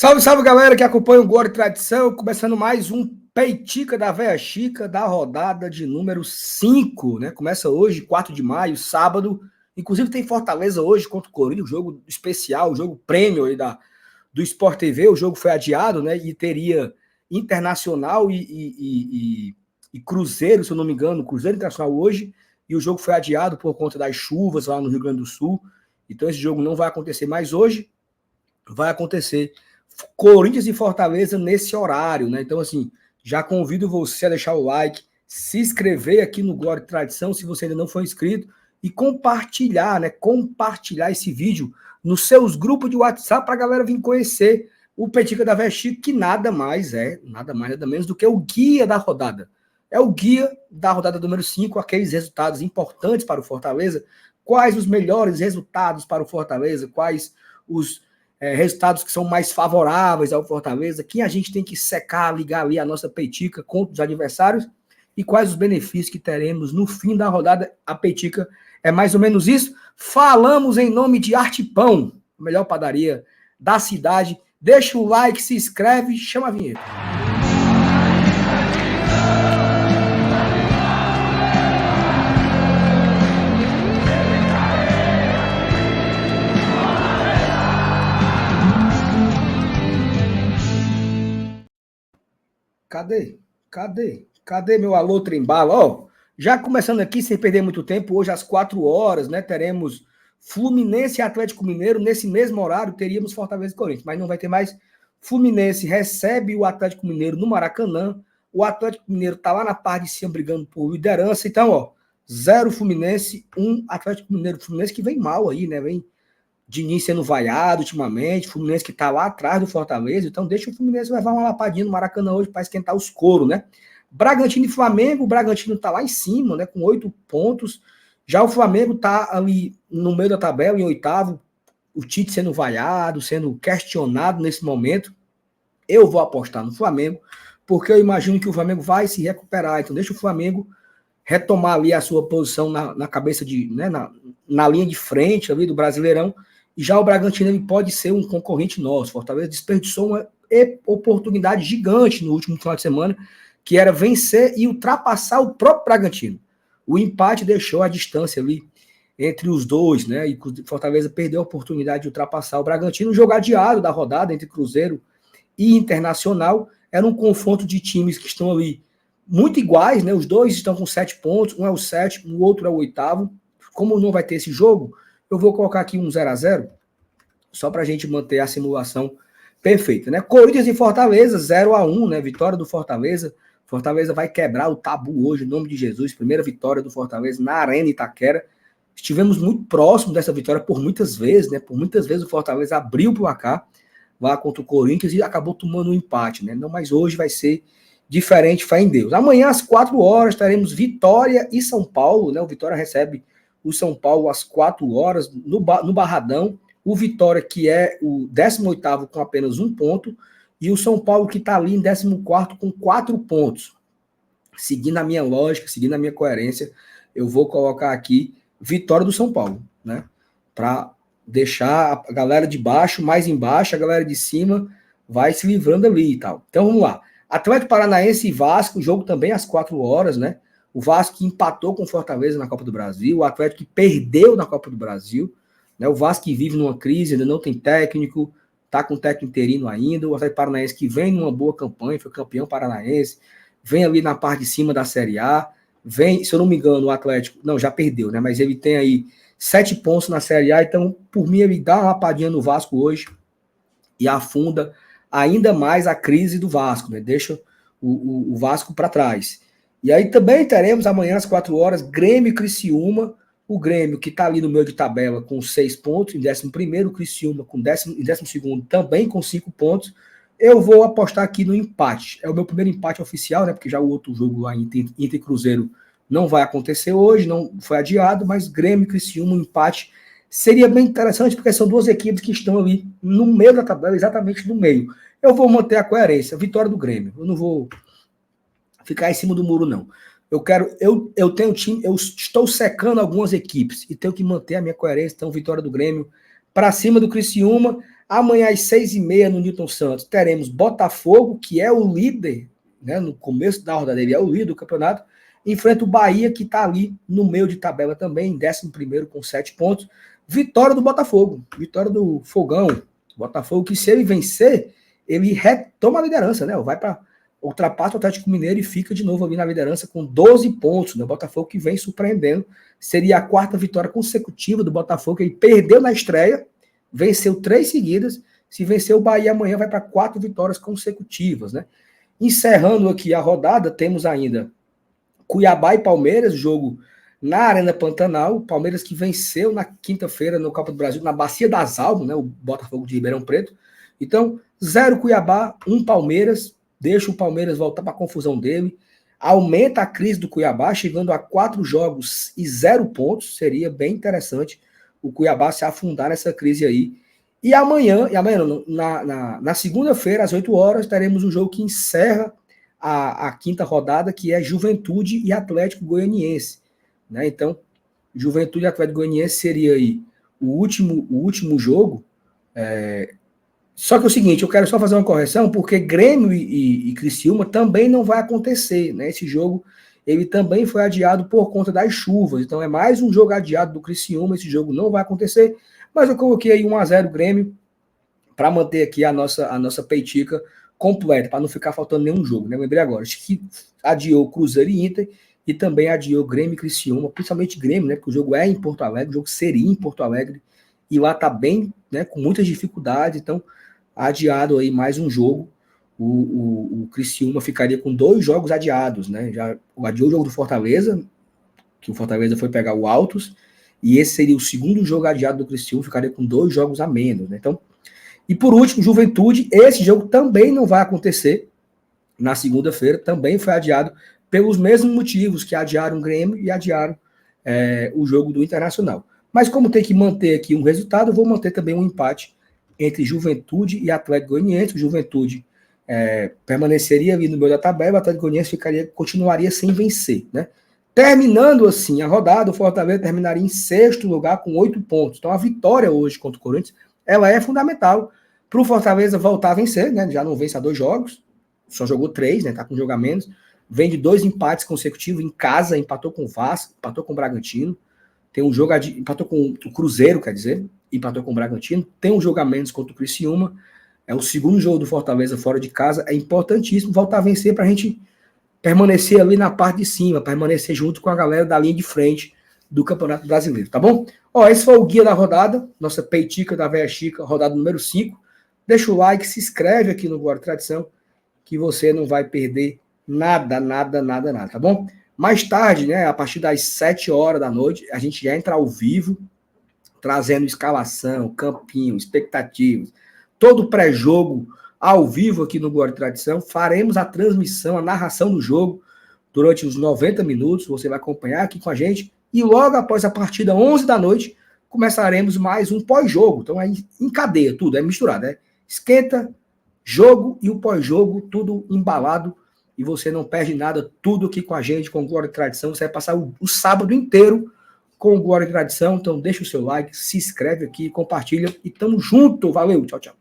Salve, salve, galera que acompanha o Glória e Tradição, começando mais um Peitica da Véia Chica da rodada de número 5, né? Começa hoje, 4 de maio, sábado. Inclusive tem Fortaleza hoje contra o Corinthians, jogo especial, jogo prêmio aí do Sport TV. O jogo foi adiado, né? E teria Internacional e Cruzeiro, se eu não me engano, Cruzeiro Internacional hoje. E o jogo foi adiado por conta das chuvas lá no Rio Grande do Sul. Então esse jogo não vai acontecer mais hoje, vai acontecer Corinthians e Fortaleza nesse horário, né? Então, assim, já convido você a deixar o like, se inscrever aqui no Glória e Tradição, se você ainda não for inscrito, e compartilhar, né? Compartilhar esse vídeo nos seus grupos de WhatsApp para a galera vir conhecer o Peitica da Véia Chica, que nada mais, nada menos do que o guia da rodada. É o guia da rodada número 5, aqueles resultados importantes para o Fortaleza, quais os melhores resultados para o Fortaleza, quais os resultados que são mais favoráveis ao Fortaleza, quem a gente tem que secar, ligar ali a nossa peitica contra os adversários e quais os benefícios que teremos no fim da rodada. A peitica é mais ou menos isso. Falamos em nome de Arte Pão, a melhor padaria da cidade. Deixa o like, se inscreve, chama a vinheta. Cadê meu alô trembala? Ó, já começando aqui, sem perder muito tempo, hoje às 4 horas, né, teremos Fluminense e Atlético Mineiro. Nesse mesmo horário teríamos Fortaleza e Corinthians, mas não vai ter mais. Fluminense recebe o Atlético Mineiro no Maracanã. O Atlético Mineiro tá lá na parte de cima brigando por liderança. Então, ó, 0 Fluminense, 1 Atlético Mineiro. Fluminense que vem mal aí, né, vem Diniz sendo vaiado ultimamente, Fluminense que tá lá atrás do Fortaleza, então deixa o Fluminense levar uma lapadinha no Maracanã hoje para esquentar os coros, né? Bragantino e Flamengo, o Bragantino tá lá em cima, né, com 8 pontos, já o Flamengo tá ali no meio da tabela, em oitavo, o Tite sendo vaiado, sendo questionado nesse momento. Eu vou apostar no Flamengo, porque eu imagino que o Flamengo vai se recuperar, então deixa o Flamengo retomar ali a sua posição na cabeça de, né, na linha de frente ali do Brasileirão. E já o Bragantino ele pode ser um concorrente nosso. Fortaleza desperdiçou uma oportunidade gigante no último final de semana, que era vencer e ultrapassar o próprio Bragantino. O empate deixou a distância ali entre os dois, né? E Fortaleza perdeu a oportunidade de ultrapassar o Bragantino. O jogo adiado da rodada entre Cruzeiro e Internacional era um confronto de times que estão ali muito iguais, né? Os dois estão com 7 pontos, um é o 7º, o outro é o 8º. Como não vai ter esse jogo, eu vou colocar aqui um 0-0, só para a gente manter a simulação perfeita, né? Corinthians e Fortaleza, 0-1, né? Vitória do Fortaleza. Fortaleza vai quebrar o tabu hoje, em nome de Jesus. Primeira vitória do Fortaleza na Arena Itaquera. Estivemos muito próximos dessa vitória por muitas vezes, né? Por muitas vezes o Fortaleza abriu o placar lá contra o Corinthians e acabou tomando um empate, né? Não, mas hoje vai ser diferente, fé em Deus. Amanhã, às 4 horas, teremos Vitória e São Paulo, né? O Vitória recebe o São Paulo às 4 horas, no Barradão. O Vitória, que é o 18º com apenas 1 ponto, e o São Paulo, que está ali em 14º com 4 pontos. Seguindo a minha lógica, seguindo a minha coerência, eu vou colocar aqui vitória do São Paulo, né? Para deixar a galera de baixo mais embaixo, a galera de cima vai se livrando ali e tal. Então vamos lá. Atlético Paranaense e Vasco, jogo também às 4 horas, né? O Vasco que empatou com o Fortaleza na Copa do Brasil, o Atlético que perdeu na Copa do Brasil, né? O Vasco que vive numa crise, ainda não tem técnico, tá com técnico interino ainda, o Atlético Paranaense que vem numa boa campanha, foi campeão paranaense, vem ali na parte de cima da Série A, vem, se eu não me engano, o Atlético, não, já perdeu, né? Mas ele tem aí 7 pontos na Série A, então por mim ele dá uma lapadinha no Vasco hoje e afunda ainda mais a crise do Vasco, né? Deixa o Vasco para trás. E aí também teremos amanhã às 4 horas Grêmio e Criciúma, o Grêmio que está ali no meio de tabela com 6 pontos, em 11º, o Criciúma com em 12º também com 5 pontos. Eu vou apostar aqui no empate. É o meu primeiro empate oficial, né? Porque já o outro jogo lá Inter e Cruzeiro não vai acontecer hoje, não foi adiado, mas Grêmio e Criciúma, um empate seria bem interessante, porque são duas equipes que estão ali no meio da tabela, exatamente no meio. Eu vou manter a coerência, a vitória do Grêmio. Eu não vou ficar em cima do muro, não. Eu tenho time, eu estou secando algumas equipes e tenho que manter a minha coerência. Então, vitória do Grêmio para cima do Criciúma. Amanhã às 6h30 no Newton Santos teremos Botafogo, que é o líder, né, no começo da rodada ele é o líder do campeonato, enfrenta o Bahia, que está ali no meio de tabela também, em 11º com 7 pontos. Vitória do Botafogo, vitória do Fogão. Botafogo que, se ele vencer, ele retoma a liderança, né? Vai para ultrapassa o Atlético Mineiro e fica de novo ali na liderança com 12 pontos, né? O Botafogo que vem surpreendendo. Seria a 4ª vitória consecutiva do Botafogo. Ele perdeu na estreia, venceu 3 seguidas. Se vencer o Bahia amanhã, vai para 4 vitórias consecutivas, né? Encerrando aqui a rodada, temos ainda Cuiabá e Palmeiras, jogo na Arena Pantanal. Palmeiras que venceu na quinta-feira no Copa do Brasil, na Bacia das Almas, né? O Botafogo de Ribeirão Preto. Então, 0 Cuiabá, 1 Palmeiras. Deixa o Palmeiras voltar para a confusão dele. Aumenta a crise do Cuiabá, chegando a 4 jogos e 0 pontos. Seria bem interessante o Cuiabá se afundar nessa crise aí. E amanhã na segunda-feira, às 8 horas, teremos um jogo que encerra a 5ª rodada, que é Juventude e Atlético Goianiense. Né? Então, Juventude e Atlético Goianiense seria aí o último jogo. Só que é o seguinte, eu quero só fazer uma correção, porque Grêmio e Criciúma também não vai acontecer, né? Esse jogo, ele também foi adiado por conta das chuvas, então é mais um jogo adiado do Criciúma, esse jogo não vai acontecer, mas eu coloquei aí 1-0 Grêmio, para manter aqui a nossa peitica completa, para não ficar faltando nenhum jogo, né? Eu lembrei agora, acho que adiou Cruzeiro e Inter, e também adiou Grêmio e Criciúma, principalmente Grêmio, né? Porque o jogo é em Porto Alegre, o jogo seria em Porto Alegre, e lá tá bem, né? Com muitas dificuldades, então adiado aí mais um jogo. O Criciúma ficaria com 2 jogos adiados, né? Já adiou o jogo do Fortaleza, que o Fortaleza foi pegar o Altos, e esse seria o segundo jogo adiado do Criciúma, ficaria com 2 jogos a menos, né? Então, e por último, Juventude, esse jogo também não vai acontecer na segunda-feira, também foi adiado pelos mesmos motivos que adiaram o Grêmio e adiaram o jogo do Internacional. Mas como tem que manter aqui um resultado, eu vou manter também um empate entre Juventude e Atlético Goianiense. O Juventude permaneceria ali no meio da tabela, o Atlético Goianiense continuaria sem vencer, né? Terminando assim a rodada, o Fortaleza terminaria em 6º lugar com 8 pontos. Então a vitória hoje contra o Corinthians, ela é fundamental para o Fortaleza voltar a vencer, né? Já não vence há 2 jogos, só jogou 3, né? Tá com um jogo a menos. Vem de 2 empates consecutivos em casa, empatou com o Vasco, empatou com o Bragantino. Tem um jogo, empatou com o Cruzeiro, quer dizer, empatou com o Bragantino. Tem um jogo a menos contra o Criciúma. É o segundo jogo do Fortaleza fora de casa. É importantíssimo voltar a vencer para a gente permanecer ali na parte de cima, permanecer junto com a galera da linha de frente do Campeonato Brasileiro, tá bom? Ó, esse foi o guia da rodada, nossa peitica da Véia Chica, rodada número 5. Deixa o like, se inscreve aqui no Guarda Tradição, que você não vai perder nada, tá bom? Mais tarde, né, a partir das 7 horas da noite, a gente já entra ao vivo, trazendo escalação, campinho, expectativas, todo o pré-jogo ao vivo aqui no Guarda Tradição. Faremos a transmissão, a narração do jogo durante os 90 minutos, você vai acompanhar aqui com a gente, e logo após a partida, 11 da noite, começaremos mais um pós-jogo. Então é em cadeia, tudo, é misturado, né? Esquenta, jogo e o pós-jogo, tudo embalado, e você não perde nada, tudo aqui com a gente, com o Glória e Tradição. Você vai passar o sábado inteiro com o Glória e Tradição. Então deixa o seu like, se inscreve aqui, compartilha e tamo junto. Valeu, tchau, tchau.